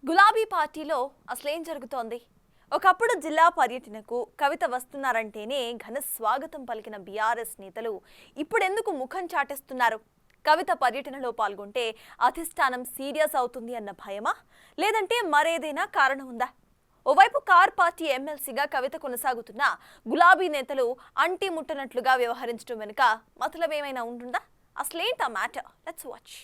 గులాబీ పార్టీలో అసలేం జరుగుతోంది? ఒకప్పుడు జిల్లా పర్యటనకు కవిత వస్తున్నారంటేనే ఘన స్వాగతం పలికిన బీఆర్ఎస్ నేతలు ఇప్పుడెందుకు ముఖం చాటేస్తున్నారు? కవిత పర్యటనలో పాల్గొంటే అధిష్టానం సీరియస్ అవుతుంది అన్న భయమా, లేదంటే మరేదైనా కారణం ఉందా? ఓవైపు కార్ పార్టీ ఎమ్మెల్సీగా కవిత కొనసాగుతున్న గులాబీ నేతలు అంటి ముట్టనట్లుగా వ్యవహరించడం వెనుక మతలబేమైనా ఉంటుందా? అసలేంటా మ్యాటర్? Let's watch.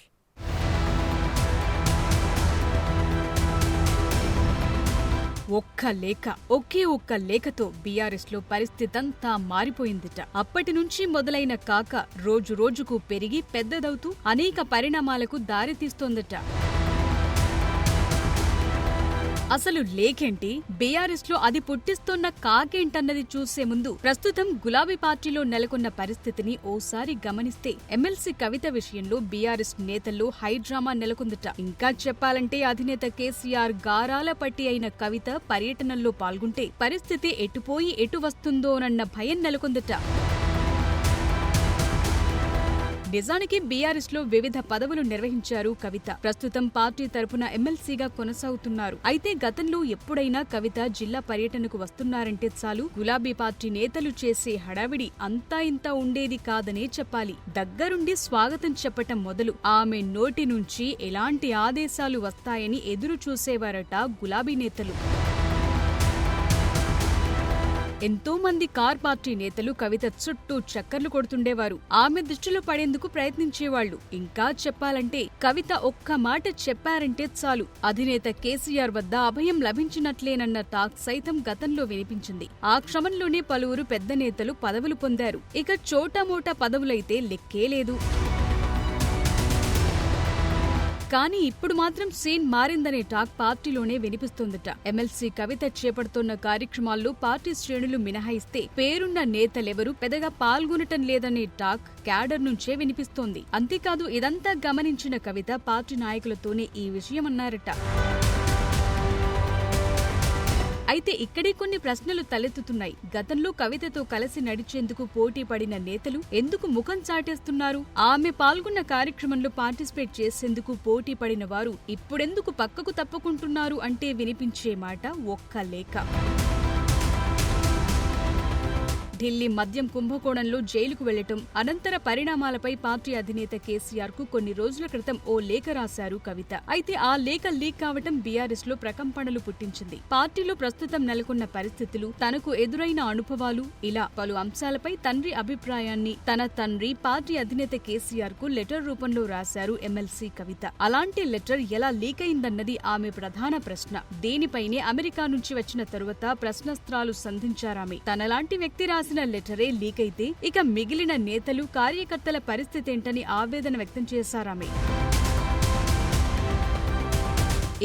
ఒకే ఒక్క లేఖతో బీఆర్ఎస్ లో పరిస్థితంతా మారిపోయిందిట. అప్పటి నుంచి మొదలైన కాక రోజు రోజుకు పెరిగి పెద్దదవుతూ అనేక పరిణామాలకు దారితీస్తోందట. అసలు లేఖేంటి, బీఆర్ఎస్ లో అది పుట్టిస్తోన్న కాకేంటన్నది చూసే ముందు ప్రస్తుతం గులాబీ పార్టీలో నెలకొన్న పరిస్థితిని ఓసారి గమనిస్తే ఎమ్మెల్సీ కవిత విషయంలో బీఆర్ఎస్ నేతల్లో హైడ్రామా నెలకొందట. ఇంకా చెప్పాలంటే అధినేత కేసీఆర్ గారాల పట్టి అయిన కవిత పర్యటనల్లో పాల్గొంటే పరిస్థితి ఎటుపోయి ఎటు వస్తుందోనన్న భయం నెలకొందట. నిజానికి బీఆర్ఎస్ లో వివిధ పదవులు నిర్వహించారు కవిత. ప్రస్తుతం పార్టీ తరపున ఎమ్మెల్సీగా కొనసాగుతున్నారు. అయితే గతంలో ఎప్పుడైనా కవిత జిల్లా పర్యటనకు వస్తున్నారంటే చాలు గులాబీ పార్టీ నేతలు చేసే హడావిడి అంతా ఇంతా ఉండేది కాదనే చెప్పాలి. దగ్గరుండి స్వాగతం చెప్పటం మొదలు ఆమె నోటి నుంచి ఎలాంటి ఆదేశాలు వస్తాయని ఎదురు చూసేవారట గులాబీ నేతలు. ఎంతో మంది కార్ పార్టీ నేతలు కవిత చుట్టూ చక్కర్లు కొడుతుండేవారు. ఆమె దృష్టిలో పడేందుకు ప్రయత్నించేవాళ్లు. ఇంకా చెప్పాలంటే కవిత ఒక్క మాట చెప్పారంటే చాలు అధినేత కేసీఆర్ వద్ద అభయం లభించినట్లేనన్న టాక్ సైతం గతంలో వినిపించింది. ఆ క్రమంలోనే పలువురు పెద్ద నేతలు పదవులు పొందారు. ఇక చోటామోటా పదవులైతే లెక్కే లేదు. కానీ ఇప్పుడు మాత్రం సీన్ మారిందనే టాక్ పార్టీలోనే వినిపిస్తోందట. ఎమ్మెల్సీ కవిత చేపడుతోన్న కార్యక్రమాల్లో పార్టీ శ్రేణులు మినహాయిస్తే పేరున్న నేతలెవరూ పెద్దగా పాల్గొనటం లేదనే టాక్ క్యాడర్ నుంచే వినిపిస్తోంది. అంతేకాదు ఇదంతా గమనించిన కవిత పార్టీ నాయకులతోనే ఈ విషయం అన్నారట. అయితే ఇక్కడే కొన్ని ప్రశ్నలు తలెత్తుతున్నాయి. గతంలో కవితతో కలిసి నడిచేందుకు పోటీ పడిన నేతలు ఎందుకు ముఖం చాటేస్తున్నారు? ఆమె పాల్గొన్న కార్యక్రమంలో పార్టిసిపేట్ చేసేందుకు పోటీ పడిన వారు ఇప్పుడెందుకు పక్కకు తప్పుకుంటున్నారు అంటే వినిపించే మాట ఒక్క లేఖ. ఢిల్లీ మద్యం కుంభకోణంలో జైలుకు వెళ్లటం, అనంతర పరిణామాలపై పార్టీ అధినేత కేసీఆర్ కు కొన్ని రోజుల క్రితం ఓ లేఖ రాశారు కవిత. అయితే ఆ లేఖ లీక్ కావటం బీఆర్ఎస్ లో ప్రకంపనలు పుట్టించింది. పార్టీలో ప్రస్తుతం నెలకొన్న పరిస్థితులు, తనకు ఎదురైన అనుభవాలు, ఇలా పలు అంశాలపై తండ్రి అభిప్రాయాన్ని తన తండ్రి పార్టీ అధినేత కేసీఆర్ కు లెటర్ రూపంలో రాశారు ఎమ్మెల్సీ కవిత. అలాంటి లెటర్ ఎలా లీక్ అయిందన్నది ఆమె ప్రధాన ప్రశ్న. దీనిపైనే అమెరికా నుంచి వచ్చిన తరువాత ప్రశ్నాస్త్రాలు సంధించారామె. తనలాంటి వ్యక్తి రాసిన లెటరే లీక్ అయితే ఇక మిగిలిన నేతలు, కార్యకర్తల పరిస్థితేంటని ఆవేదన వ్యక్తం చేశారామె.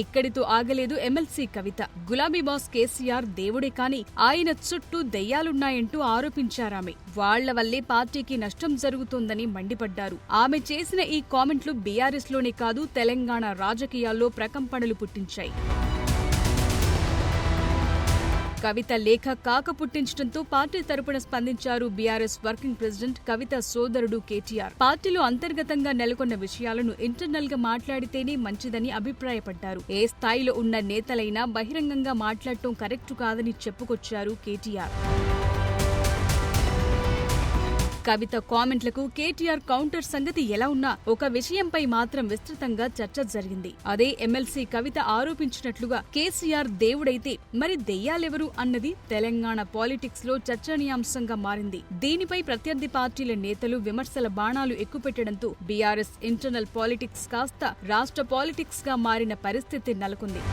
ఇక్కడితో ఆగలేదు ఎమ్మెల్సీ కవిత. గులాబీ బాస్ కేసీఆర్ దేవుడే కాని ఆయన చుట్టూ దెయ్యాలున్నాయంటూ ఆరోపించారామె. వాళ్ల వల్లే పార్టీకి నష్టం జరుగుతోందని మండిపడ్డారు. ఆమె చేసిన ఈ కామెంట్లు బీఆర్ఎస్ లోనే కాదు తెలంగాణ రాజకీయాల్లో ప్రకంపనలు పుట్టించాయి. కవిత లేఖ కాక పుట్టించడంతో పార్టీ తరపున స్పందించారు బీఆర్ఎస్ వర్కింగ్ ప్రెసిడెంట్ కవిత సోదరుడు కేటీఆర్. పార్టీలో అంతర్గతంగా నెలకొన్న విషయాలను ఇంటర్నల్ గా మాట్లాడితేనే మంచిదని అభిప్రాయపడ్డారు. ఏ స్థాయిలో ఉన్న నేతలైనా బహిరంగంగా మాట్లాడటం కరెక్టు కాదని చెప్పుకొచ్చారు కేటీఆర్. కవిత కామెంట్లకు కేటీఆర్ కౌంటర్ సంగతి ఎలా ఉన్నా ఒక విషయంపై మాత్రం విస్తృతంగా చర్చ జరిగింది. అదే ఎమ్మెల్సీ కవిత ఆరోపించినట్లుగా కేసీఆర్ దేవుడైతే మరి దెయ్యాలెవరు అన్నది తెలంగాణ పాలిటిక్స్ లో చర్చనీయాంశంగా మారింది. దీనిపై ప్రత్యర్థి పార్టీల నేతలు విమర్శల బాణాలు ఎక్కుపెట్టడంతో బీఆర్ఎస్ ఇంటర్నల్ పాలిటిక్స్ కాస్త రాష్ట్ర పాలిటిక్స్ గా మారిన పరిస్థితి నెలకొంది.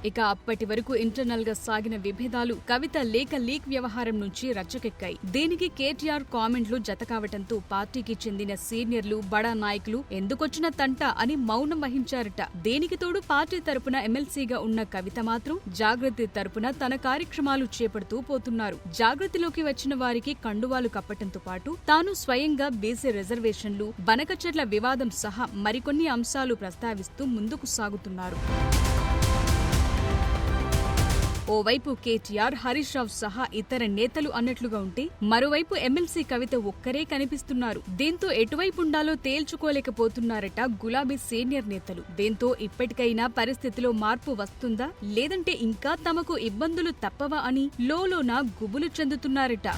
ఇక అప్పటి వరకు ఇంటర్నల్ గా సాగిన విభేదాలు కవిత లేఖ లీక్ వ్యవహారం నుంచి రచ్చకెక్కాయి. దీనికి కేటీఆర్ కామెంట్లు జతకావటంతో పార్టీకి చెందిన సీనియర్లు, బడా నాయకులు ఎందుకొచ్చిన తంట అని మౌనం వహించారట. దేనికి తోడు పార్టీ తరపున ఎమ్మెల్సీగా ఉన్న కవిత మాత్రం జాగృతి తరపున తన కార్యక్రమాలు చేపడుతూ పోతున్నారు. జాగృతిలోకి వచ్చిన వారికి కండువాలు కప్పటంతో పాటు తాను స్వయంగా బీసీ రిజర్వేషన్లు, బనకచెర్ల వివాదం సహా మరికొన్ని అంశాలు ప్రస్తావిస్తూ ముందుకు సాగుతున్నారు. ఓవైపు కేటీఆర్, హరీష్ రావు సహా ఇతర నేతలు అన్నట్లుగా ఉంటే మరోవైపు ఎమ్మెల్సీ కవిత ఒక్కరే కనిపిస్తున్నారు. దీంతో ఎటువైపు ఉండాలో తేల్చుకోలేకపోతున్నారట గులాబీ సీనియర్ నేతలు. దీంతో ఇప్పటికైనా పరిస్థితిలో మార్పు వస్తుందా లేదంటే ఇంకా తమకు ఇబ్బందులు తప్పవా అని లోలోన గుబులు చెందుతున్నారట.